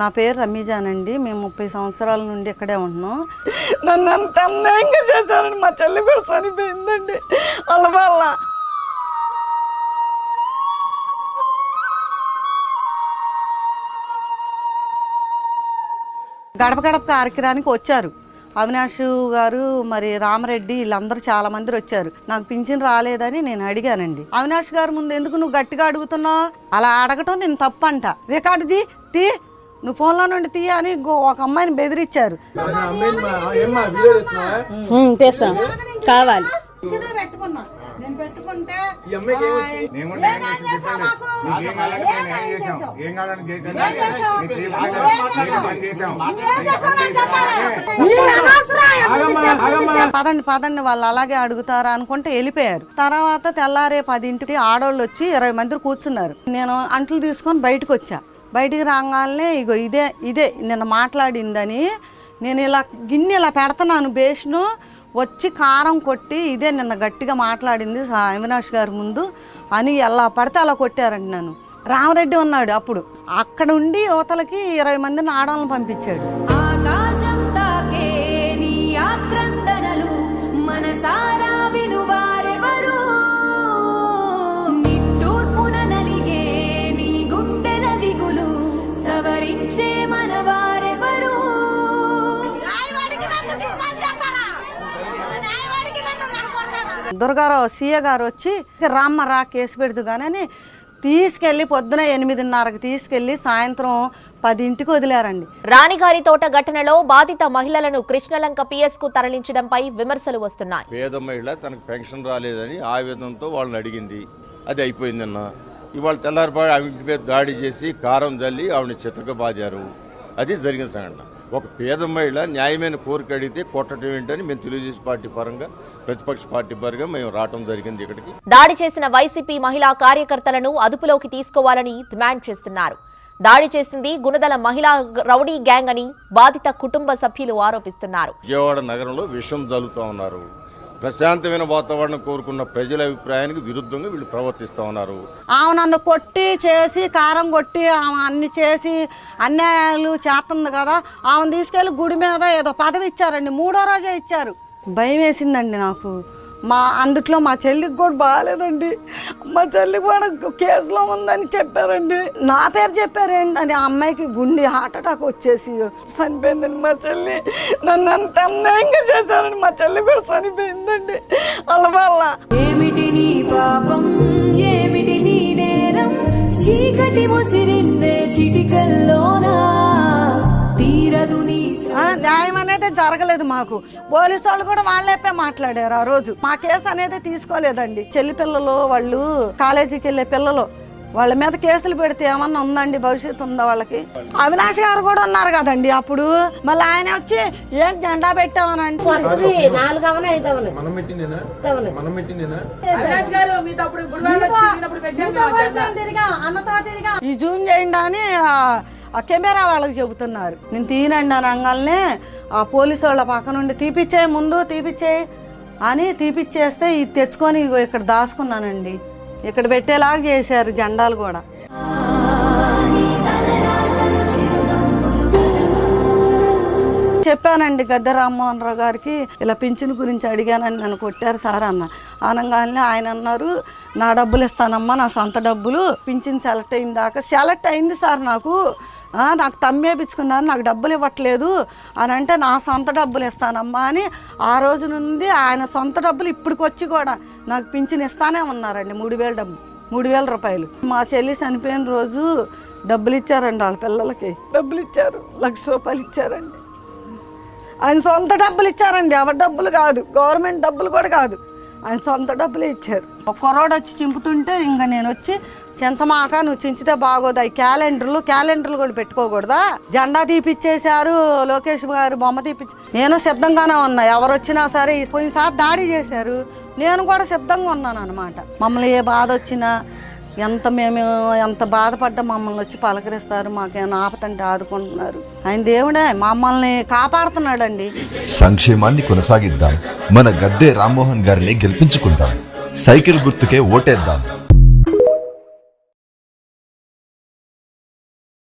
నా పేరు రమీజానండి. మేము 30 సంవత్సరాల నుండి ఇక్కడే ఉంటున్నాం. నన్ను అంత అన్యాయంగా చేశారండి. మా చెల్లి కూడా చనిపోయిందండి వాళ్ళ వల్ల. గడప గడప కార్యక్రమానికి వచ్చారు అవినాష్ గారు, మరి రామరెడ్డి, వీళ్ళందరూ చాలా మంది వచ్చారు. నాకు పింఛన్ రాలేదని నేను అడిగానండి. అవినాష్ గారు ముందు ఎందుకు నువ్వు గట్టిగా అడుగుతున్నావు? అలా అడగటం నేను తప్పంట. రికార్డు తీ నువ్వు ఫోన్లో నుండి తీ అని ఒక అమ్మాయిని బెదిరించారు. కావాలి పదండి వాళ్ళు అలాగే అడుగుతారా అనుకుంటే వెళ్ళిపోయారు. తర్వాత తెల్లారే 10ంటికి ఆడోళ్ళు వచ్చి 20 మంది కూర్చున్నారు. నేను అంట్లు తీసుకొని బయటకు వచ్చా. బయటికి రాగానే ఇగో ఇదే నిన్న మాట్లాడిందని నేను ఇలా గిన్నె ఇలా పెడతాను బేషను వచ్చి కారం కొట్టి ఇదే నిన్న గట్టిగా మాట్లాడింది అవినాష్ గారి ముందు అని ఎలా పడితే అలా కొట్టారండి. నన్ను రామరెడ్డి ఉన్నాడు అప్పుడు. అక్కడ ఉండి యువతలకి 20 మందిని ఆడవాళ్ళని పంపించాడు. దుర్గారావు సీఏ గారు వచ్చి రా కేసు పెడుతూ కానీ తీసుకెళ్లి పొద్దున 8:30కి తీసుకెళ్లి సాయంత్రం 10ంటికి వదిలేరండి. రాణిగారి తోట ఘటనలో బాధిత మహిళలను కృష్ణలంక పిఎస్ కు తరలించడంపై విమర్శలు వస్తున్నాయి. పేద మహిళ తనకు పెన్షన్ రాలేదని ఆవేదనతో వాళ్ళని అడిగింది. అది అయిపోయిందన్న. ఇవాళ తెల్లారిపాడు ఆవిడ మీద దాడి చేసి కారం జల్లి ఆవిడని చితకబాదారు. అది జరిగిన సంఘటన. ఒక పేద మహిళ న్యాయమైన కోరిక అడిగితే కొట్టడం ఏంటని మేము తెలుగుదేశం పార్టీ పరంగా, ప్రతిపక్ష పార్టీ పరంగా మేము రావడం జరిగింది ఇక్కడికి. దాడి చేసిన వైసీపీ మహిళా కార్యకర్తలను అదుపులోకి తీసుకోవాలని డిమాండ్ చేస్తున్నారు. దాడి చేసింది గుణదల మహిళా రౌడీ గ్యాంగ్ అని బాధిత కుటుంబ సభ్యులు ఆరోపిస్తున్నారు. విజయవాడ నగరంలో విషం జల్లుతూ ఉన్నారు. ప్రశాంతమైన వాతావరణం కోరుకున్న ప్రజల అభిప్రాయానికి విరుద్ధంగా వీళ్ళు ప్రవర్తిస్తూ ఉన్నారు. ఆమె నన్ను కొట్టి చేసి కారం కొట్టి ఆమె అన్ని చేసి అన్యాయాలు చేస్తుంది కదా. ఆమెను తీసుకెళ్లి గుడి మీద ఏదో పదవి ఇచ్చారండి. 3వ రోజే ఇచ్చారు. భయం వేసిందండి నాకు. అందుట్లో మా చెల్లికి కూడా బాగాలేదండి. మా చెల్లి కూడా కేసులో ఉందని చెప్పారండి. నా పేరు చెప్పారేంటని ఆ అమ్మాయికి గుండె హార్ట్ అటాక్ వచ్చేసి చనిపోయిందండి. మా చెల్లి నన్ను అంత అన్యాయంగా చేశారండి. మా చెల్లి కూడా చనిపోయిందండి వాళ్ళ వల్ల. ఏమిటి నీ పాపం, ఏమిటి నీ నేరం, చీకటి ముసిరిందే చిటికల్లోనా తీరదు నీ. న్యాయం అనేది జరగలేదు మాకు. పోలీసు వాళ్ళు కూడా వాళ్ళే మాట్లాడారు ఆ రోజు. మా కేసు అనేది తీసుకోలేదండి. చెల్లి పిల్లలు వాళ్ళు కాలేజీకి వెళ్ళే పిల్లలు వాళ్ళ మీద కేసులు పెడితే ఏమన్నా ఉందండి? భవిష్యత్తు ఉందా వాళ్ళకి? అవినాష్ గారు కూడా ఉన్నారు కదండి అప్పుడు. మళ్ళీ ఆయన వచ్చి ఏం జెండా పెట్టామని అంటే ఈ జూమ్ చేయండి అని ఆ కెమెరా వాళ్ళకి చెబుతున్నారు. నేను తీనండి అని అనగానే ఆ పోలీసు వాళ్ళ పక్క నుండి తీపిచ్చేయి ముందు తీపిచ్చేయి అని తీపిచ్చేస్తే ఇది తెచ్చుకొని ఇక్కడ దాచుకున్నానండి. ఇక్కడ పెట్టేలాగా చేశారు జెండాలు కూడా. చెప్పానండి గద్దె రామ్మోహన్ రావు గారికి ఇలా పింఛన్ గురించి అడిగానని నన్ను కొట్టారు సార్ అన్న. అనగానే ఆయన అన్నారు నా డబ్బులు ఇస్తానమ్మా, నా సొంత డబ్బులు. పింఛన్ సెలెక్ట్ అయిన దాకా సెలెక్ట్ అయింది సార్. నాకు తమ్మేపించుకున్నారు, నాకు డబ్బులు ఇవ్వట్లేదు అని అంటే నా సొంత డబ్బులు ఇస్తానమ్మా అని ఆ రోజు నుండి ఆయన సొంత డబ్బులు ఇప్పటికొచ్చి కూడా నాకు పింఛన్ ఇస్తానే ఉన్నారండి. 3,000 రూపాయలు. మా చెల్లి చనిపోయిన రోజు డబ్బులు ఇచ్చారండి. వాళ్ళ పిల్లలకి డబ్బులు ఇచ్చారు. 1,00,000 రూపాయలు ఇచ్చారండి. ఆయన సొంత డబ్బులు ఇచ్చారండి. ఎవరి డబ్బులు కాదు, గవర్నమెంట్ డబ్బులు కూడా కాదు. ఆయన సొంత డబ్బులే ఇచ్చారు. ఒక కుర్రోడు వచ్చి చింపుతుంటే ఇంకా నేను వచ్చి చించమాక, నువ్వు చించితే బాగోదు. అవి క్యాలెండర్లు కూడా పెట్టుకోకూడదా? జెండా తీపిచ్చేశారు. లోకేష్ గారు బొమ్మ తీపిచ్చి నేను సిద్ధంగానే ఉన్నా. ఎవరు వచ్చినా సరే. పోయినసారి దాడి చేశారు, నేను కూడా సిద్ధంగా ఉన్నాను అనమాట. మమ్మల్ని ఏ బాధ వచ్చినా మేము ఎంత బాధపడ్డా మమ్మల్ని వచ్చి పలకరిస్తారు. మాకేమైనా ఆపతంటే ఆదుకుంటున్నారు. ఆయన దేవుడే మమ్మల్ని కాపాడుతున్నాడండి. సంక్షేమాన్ని కొనసాగిద్దాం. మన గద్దె రామ్మోహన్ గారిని గెలిపించుకుందాం. సైకిల్ గుర్తుకే ఓటేద్దాం.